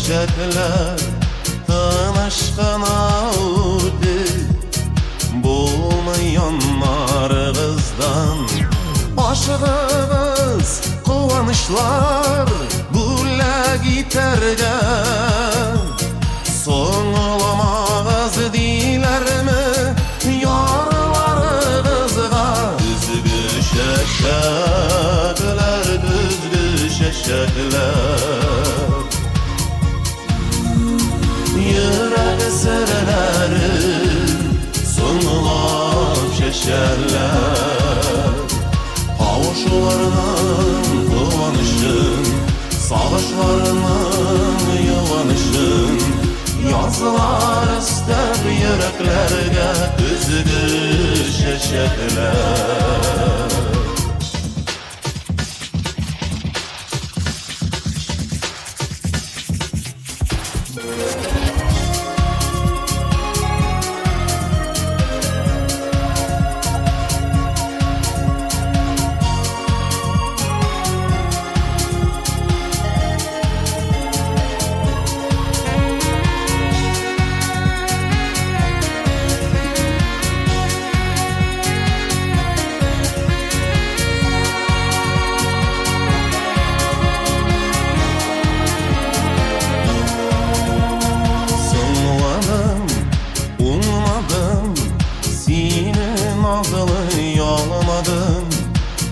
çeşekler tanışkan avdi bulmayanlar kızdan aşığımız kovanışlar bulla gitarga son olamaz dilermi yarlar kızga düzgü şeşekler düzgü şeşekler yürek sırları sonulap şeşerler kavuşularının kıvanışın savaşlarının yuvanışın yazılar ister yüreklerge üzgü şeşekler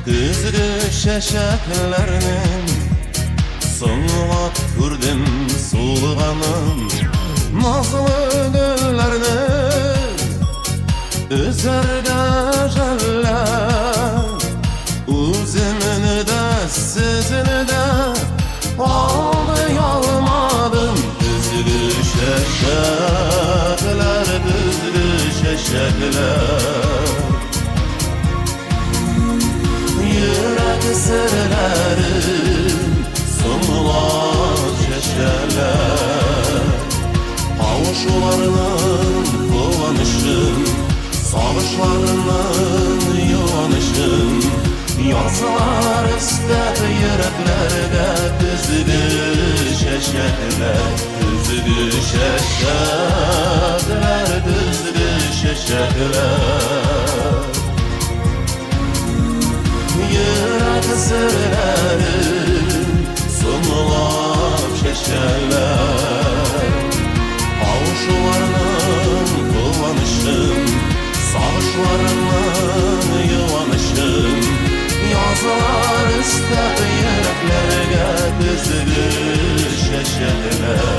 Kızgı şeşeklerinin sonuna kürdüm sulğanın nazlı güllerini üzerge jeller üzümünü de sizini de aldı yalmadım kızgı şeşekler kızgı şeşekler yürek sırları sonulap şeşerler kavuşularının kovanışın savaşlarının yuvanışın yazılar ister yüreklerge düzgü şeşekler düzgü şeşekler düzgü şeşekler yürek sırları sonulap şeşerler kavuşularının kıvanışın savaşlarının yuvanışın yazılar ister yüreklerge düzgü şeşerler